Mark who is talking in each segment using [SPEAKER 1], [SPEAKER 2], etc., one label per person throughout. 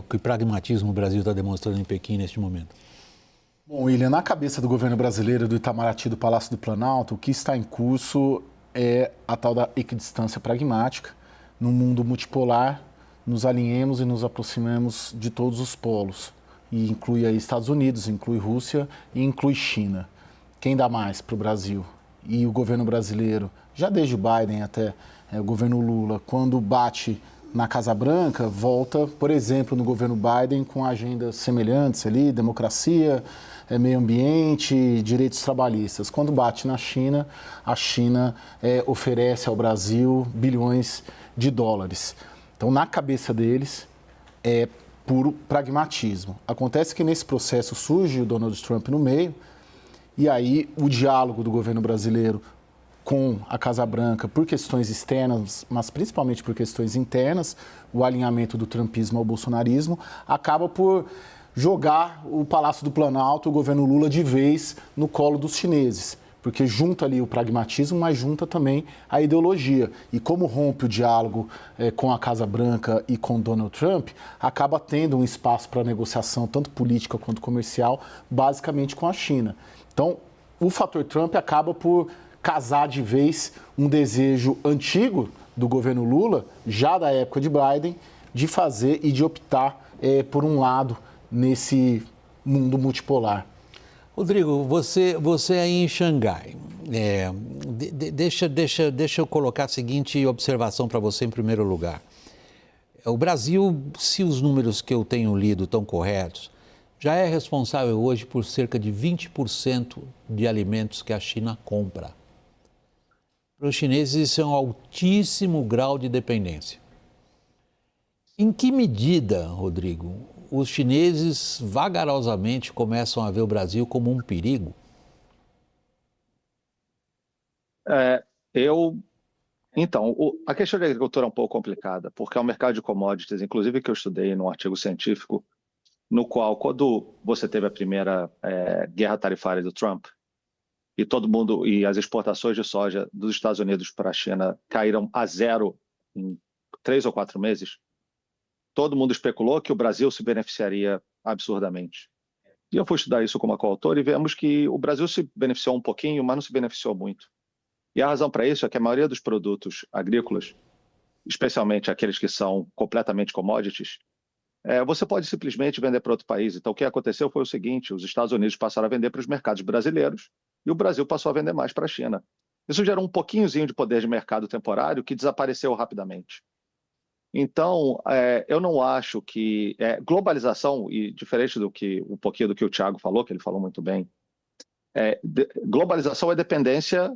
[SPEAKER 1] que pragmatismo o Brasil está demonstrando em Pequim neste momento?
[SPEAKER 2] Bom, William, na cabeça do governo brasileiro, do Itamaraty, do Palácio do Planalto, o que está em curso é a tal da equidistância pragmática. No mundo multipolar, nos alinhemos e nos aproximemos de todos os polos. E inclui aí Estados Unidos, inclui Rússia e inclui China. Quem dá mais para o Brasil? E o governo brasileiro, já desde o Biden até o governo Lula, quando bate na Casa Branca, volta, por exemplo, no governo Biden com agendas semelhantes ali, democracia, meio ambiente, direitos trabalhistas. Quando bate na China, a China oferece ao Brasil bilhões de dólares. Então, na cabeça deles, é puro pragmatismo. Acontece que nesse processo surge o Donald Trump no meio, e aí o diálogo do governo brasileiro com a Casa Branca por questões externas, mas principalmente por questões internas, o alinhamento do trumpismo ao bolsonarismo, acaba por jogar o Palácio do Planalto, o governo Lula, de vez no colo dos chineses, porque junta ali o pragmatismo, mas junta também a ideologia. E como rompe o diálogo com a Casa Branca e com Donald Trump, acaba tendo um espaço para negociação, tanto política quanto comercial, basicamente com a China. Então, o fator Trump acaba por casar de vez um desejo antigo do governo Lula, já da época de Biden, de fazer e de optar por um lado nesse mundo multipolar.
[SPEAKER 1] Rodrigo, você aí em Xangai, deixa eu colocar a seguinte observação para você em primeiro lugar. O Brasil, se os números que eu tenho lido estão corretos, já é responsável hoje por cerca de 20% de alimentos que a China compra. Para os chineses, isso é um altíssimo grau de dependência. Em que medida, Rodrigo, os chineses vagarosamente começam a ver o Brasil como um perigo?
[SPEAKER 3] A questão da agricultura é um pouco complicada, porque é um mercado de commodities, inclusive que eu estudei num artigo científico, no qual, quando você teve a primeira guerra tarifária do Trump, e todo mundo, e as exportações de soja dos Estados Unidos para a China caíram a zero em 3 ou 4 meses, todo mundo especulou que o Brasil se beneficiaria absurdamente. E eu fui estudar isso como coautor e vemos que o Brasil se beneficiou um pouquinho, mas não se beneficiou muito. E a razão para isso é que a maioria dos produtos agrícolas, especialmente aqueles que são completamente commodities, você pode simplesmente vender para outro país. Então, o que aconteceu foi o seguinte: os Estados Unidos passaram a vender para os mercados brasileiros e o Brasil passou a vender mais para a China. Isso gerou um pouquinhozinho de poder de mercado temporário que desapareceu rapidamente. Então, eu não acho que globalização, e diferente um pouquinho do que o Thiago falou, que ele falou muito bem, globalização é dependência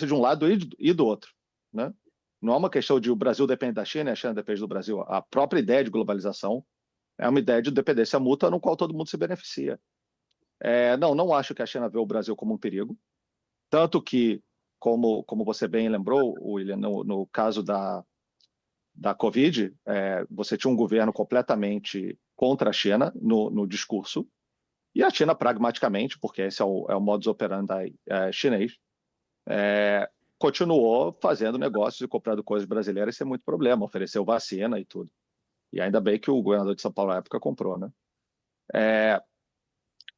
[SPEAKER 3] de um lado e do outro, né? Não é uma questão de o Brasil depende da China e a China depende do Brasil. A própria ideia de globalização é uma ideia de dependência mútua no qual todo mundo se beneficia. Não acho que a China vê o Brasil como um perigo, tanto que, como você bem lembrou, William, no caso da Covid, você tinha um governo completamente contra a China no discurso, e a China, pragmaticamente, porque esse é o modus operandi chinês, continuou fazendo negócios e comprando coisas brasileiras sem muito problema, ofereceu vacina e tudo. E ainda bem que o governador de São Paulo na época comprou, né?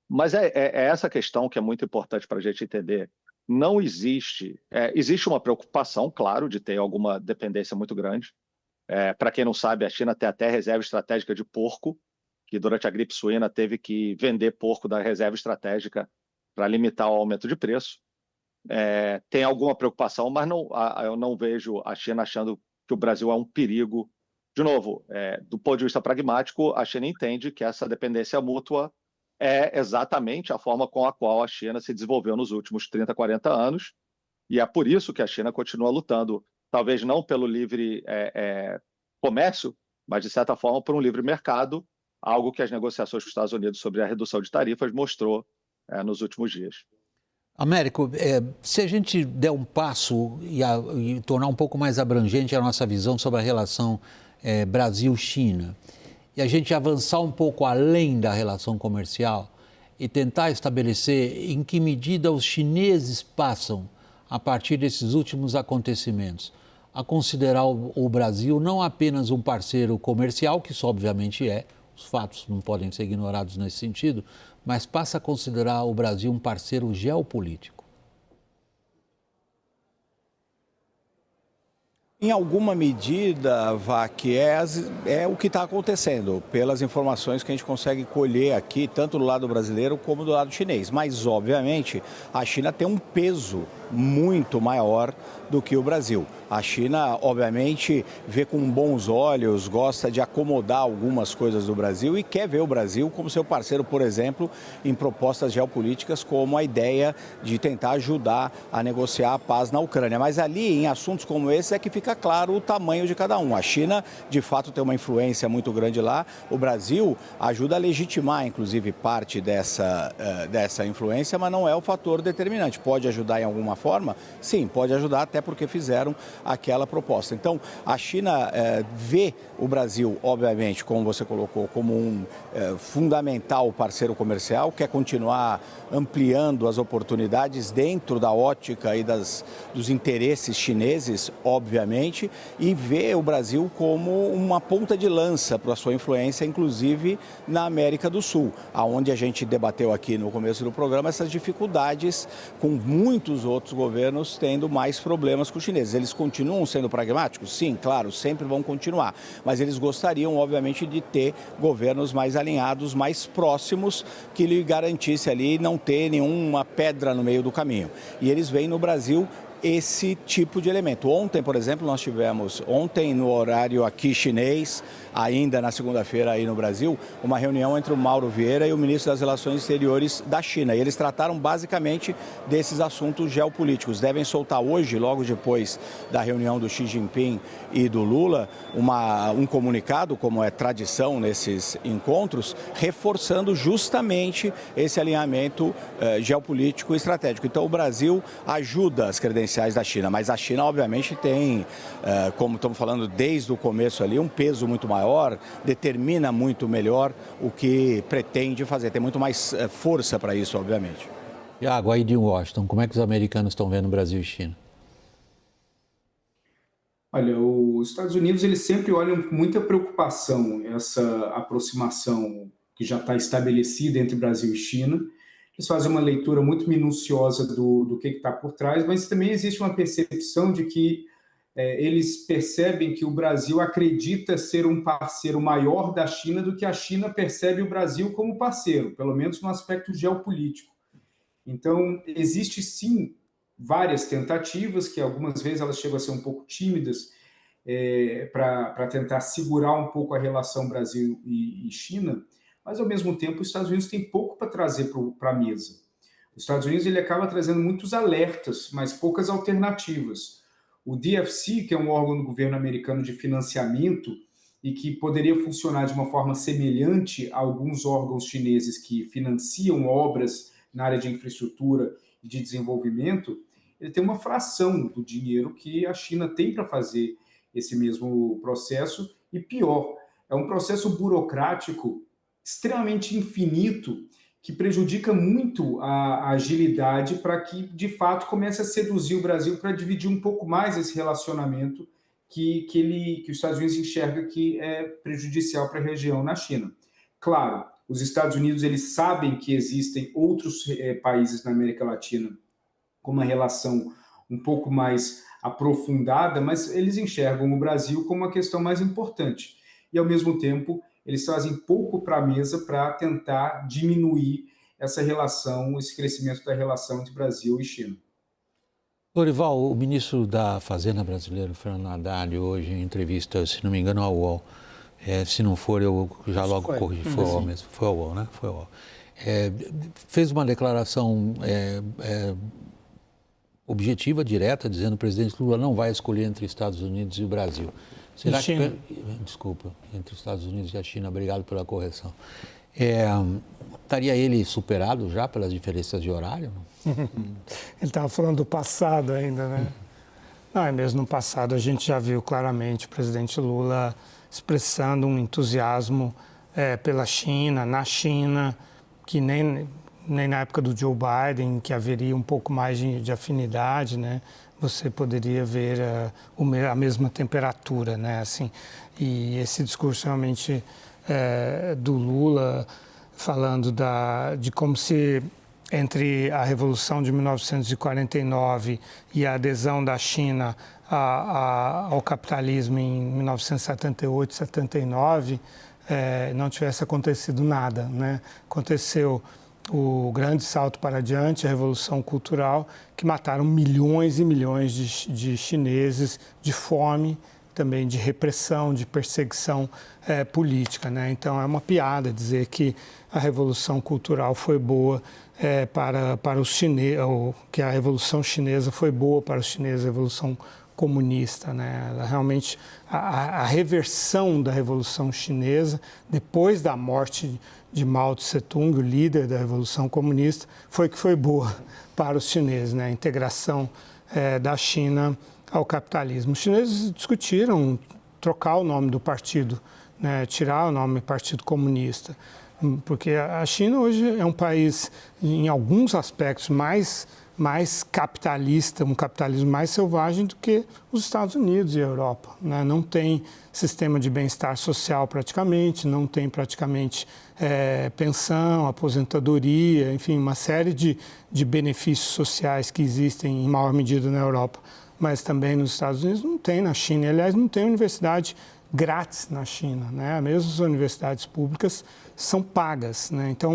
[SPEAKER 3] Mas é essa questão que é muito importante para a gente entender. Não existe uma preocupação, claro, de ter alguma dependência muito grande. Para quem não sabe, a China tem até reserva estratégica de porco, que durante a gripe suína teve que vender porco da reserva estratégica para limitar o aumento de preço. Tem alguma preocupação, mas eu não vejo a China achando que o Brasil é um perigo. De novo, do ponto de vista pragmático, a China entende que essa dependência mútua é exatamente a forma com a qual a China se desenvolveu nos últimos 30, 40 anos, e é por isso que a China continua lutando, talvez não pelo livre comércio, mas, de certa forma, por um livre mercado, algo que as negociações com os Estados Unidos sobre a redução de tarifas mostrou nos últimos dias.
[SPEAKER 1] Américo, se a gente der um passo e tornar um pouco mais abrangente a nossa visão sobre a relação Brasil-China, e a gente avançar um pouco além da relação comercial e tentar estabelecer em que medida os chineses passam, a partir desses últimos acontecimentos, a considerar o Brasil não apenas um parceiro comercial, que isso obviamente é, os fatos não podem ser ignorados nesse sentido, mas passa a considerar o Brasil um parceiro geopolítico?
[SPEAKER 4] Em alguma medida, Vac, é o que está acontecendo, pelas informações que a gente consegue colher aqui, tanto do lado brasileiro como do lado chinês. Mas, obviamente, a China tem um peso muito maior do que o Brasil. A China, obviamente, vê com bons olhos, gosta de acomodar algumas coisas do Brasil e quer ver o Brasil como seu parceiro, por exemplo, em propostas geopolíticas, como a ideia de tentar ajudar a negociar a paz na Ucrânia. Mas ali, em assuntos como esse, é que fica claro o tamanho de cada um. A China, de fato, tem uma influência muito grande lá. O Brasil ajuda a legitimar, inclusive, parte dessa influência, mas não é o fator determinante. Pode ajudar em alguma forma? Sim, pode ajudar, até porque fizeram aquela proposta. Então, a China vê o Brasil, obviamente, como você colocou, como um fundamental parceiro comercial, quer continuar ampliando as oportunidades dentro da ótica e dos interesses chineses, obviamente, e vê o Brasil como uma ponta de lança para a sua influência, inclusive na América do Sul, aonde a gente debateu aqui no começo do programa essas dificuldades, com muitos outros governos tendo mais problemas com os chineses. Eles continuam sendo pragmáticos? Sim, claro, sempre vão continuar, mas eles gostariam, obviamente, de ter governos mais alinhados, mais próximos, que lhe garantisse ali não ter nenhuma pedra no meio do caminho. E eles veem no Brasil esse tipo de elemento. Ontem, por exemplo, nós tivemos, no horário aqui chinês, ainda na segunda-feira aí no Brasil, uma reunião entre o Mauro Vieira e o ministro das Relações Exteriores da China. E eles trataram basicamente desses assuntos geopolíticos. Devem soltar hoje, logo depois da reunião do Xi Jinping e do Lula, um comunicado, como é tradição nesses encontros, reforçando justamente esse alinhamento geopolítico e estratégico. Então, o Brasil ajuda as credenciais da China, mas a China, obviamente, tem, como estamos falando desde o começo ali, um peso muito maior, determina muito melhor o que pretende fazer, tem muito mais força para isso, obviamente.
[SPEAKER 1] Tiago, aí de Washington, como é que os americanos estão vendo Brasil e China?
[SPEAKER 5] Olha, os Estados Unidos eles sempre olham com muita preocupação essa aproximação que já está estabelecida entre Brasil e China. Eles fazem uma leitura muito minuciosa do que está por trás, mas também existe uma percepção de que eles percebem que o Brasil acredita ser um parceiro maior da China do que a China percebe o Brasil como parceiro, pelo menos no aspecto geopolítico. Então, existe sim várias tentativas, que algumas vezes elas chegam a ser um pouco tímidas, para tentar segurar um pouco a relação Brasil e China, mas ao mesmo tempo os Estados Unidos têm pouco para trazer para a mesa. Os Estados Unidos ele acaba trazendo muitos alertas, mas poucas alternativas. O DFC, que é um órgão do governo americano de financiamento e que poderia funcionar de uma forma semelhante a alguns órgãos chineses que financiam obras na área de infraestrutura e de desenvolvimento, ele tem uma fração do dinheiro que a China tem para fazer esse mesmo processo, e pior, é um processo burocrático extremamente infinito que prejudica muito a agilidade para que, de fato, comece a seduzir o Brasil para dividir um pouco mais esse relacionamento que os Estados Unidos enxerga que é prejudicial para a região na China. Claro, os Estados Unidos eles sabem que existem outros países na América Latina com uma relação um pouco mais aprofundada, mas eles enxergam o Brasil como uma questão mais importante. E, ao mesmo tempo, eles trazem pouco para a mesa para tentar diminuir essa relação, esse crescimento da relação entre Brasil e China.
[SPEAKER 1] Lorival, o ministro da Fazenda brasileiro, Fernando Haddad, hoje em entrevista, se não me engano, ao UOL, se não for, eu já logo corrigi, foi ao UOL mesmo, foi ao UOL, né? Foi ao UOL. Fez uma declaração objetiva, direta, dizendo que o presidente Lula não vai escolher entre Estados Unidos e o Brasil. Será que... Desculpa, entre os Estados Unidos e a China, obrigado pela correção. Estaria ele superado já pelas diferenças de horário?
[SPEAKER 6] Ele estava falando do passado ainda, né? Não, mesmo no passado a gente já viu claramente o presidente Lula expressando um entusiasmo pela China, na China, que nem na época do Joe Biden, que haveria um pouco mais de afinidade, né? você poderia ver a mesma temperatura, né? Assim, e esse discurso realmente do Lula falando de como se entre a Revolução de 1949 e a adesão da China ao capitalismo em 1978, 79, não tivesse acontecido nada, né? Aconteceu o grande salto para adiante, a Revolução Cultural, que mataram milhões e milhões de chineses de fome, também de repressão, de perseguição política, né? Então é uma piada dizer que a Revolução Cultural foi boa para os chineses, ou que a Revolução Chinesa foi boa para os chineses, a Revolução Comunista, né? Ela realmente, a reversão da Revolução Chinesa, depois da morte de Mao Tse-tung, o líder da Revolução Comunista, foi que foi boa para os chineses, né? A integração da China ao capitalismo. Os chineses discutiram trocar o nome do partido, né? Tirar o nome Partido Comunista, porque a China hoje é um país, em alguns aspectos, mais capitalista, um capitalismo mais selvagem do que os Estados Unidos e a Europa, né? Não tem sistema de bem-estar social praticamente, não tem praticamente pensão, aposentadoria, enfim, uma série de benefícios sociais que existem em maior medida na Europa, mas também nos Estados Unidos não tem na China. Aliás, não tem universidade grátis na China, né? Mesmo as universidades públicas são pagas, né? Então,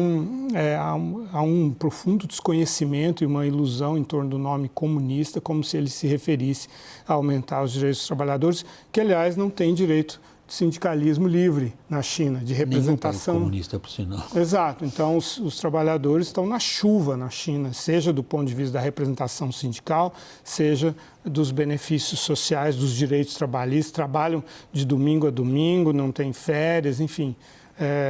[SPEAKER 6] há um profundo desconhecimento e uma ilusão em torno do nome comunista, como se ele se referisse a aumentar os direitos dos trabalhadores, que, aliás, não tem direito de sindicalismo livre na China, de representação.
[SPEAKER 1] Nenhum país comunista, por sinal.
[SPEAKER 6] Exato. Então, os trabalhadores estão na chuva na China, seja do ponto de vista da representação sindical, seja dos benefícios sociais, dos direitos trabalhistas, trabalham de domingo a domingo, não tem férias, enfim.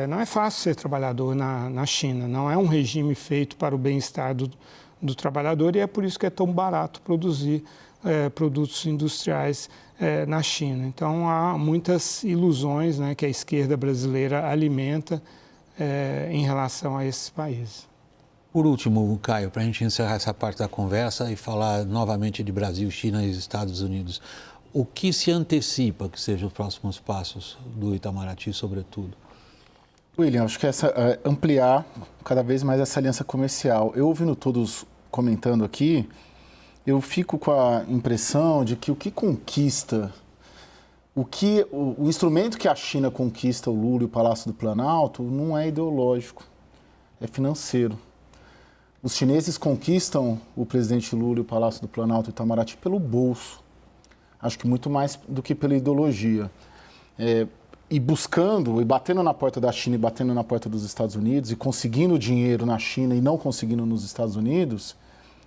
[SPEAKER 6] Não é fácil ser trabalhador na China, não é um regime feito para o bem-estar do trabalhador e é por isso que é tão barato produzir produtos industriais na China. Então, há muitas ilusões, né, que a esquerda brasileira alimenta em relação a esses países.
[SPEAKER 1] Por último, Caio, para a gente encerrar essa parte da conversa e falar novamente de Brasil, China e Estados Unidos, o que se antecipa que sejam os próximos passos do Itamaraty, sobretudo?
[SPEAKER 2] William, acho que ampliar cada vez mais essa aliança comercial. Eu ouvindo todos comentando aqui, eu fico com a impressão de que o que conquista, o instrumento que a China conquista o Lula e o Palácio do Planalto não é ideológico, é financeiro. Os chineses conquistam o presidente Lula e o Palácio do Planalto e Itamaraty pelo bolso. Acho que muito mais do que pela ideologia. E buscando, e batendo na porta da China e batendo na porta dos Estados Unidos, e conseguindo dinheiro na China e não conseguindo nos Estados Unidos,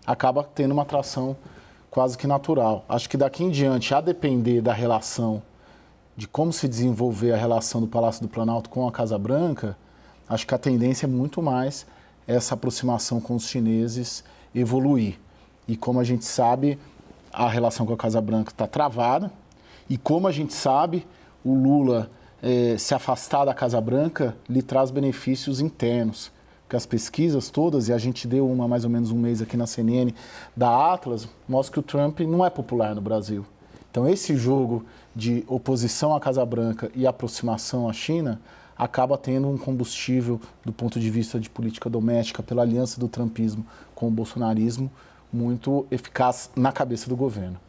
[SPEAKER 2] acaba tendo uma atração quase que natural. Acho que daqui em diante, a depender da relação, de como se desenvolver a relação do Palácio do Planalto com a Casa Branca, acho que a tendência é muito mais essa aproximação com os chineses evoluir. E como a gente sabe, a relação com a Casa Branca está travada, e como a gente sabe, o Lula se afastar da Casa Branca lhe traz benefícios internos. Porque as pesquisas todas, e a gente deu uma mais ou menos um mês aqui na CNN, da Atlas, mostra que o Trump não é popular no Brasil. Então esse jogo de oposição à Casa Branca e aproximação à China acaba tendo um combustível do ponto de vista de política doméstica pela aliança do trumpismo com o bolsonarismo muito eficaz na cabeça do governo.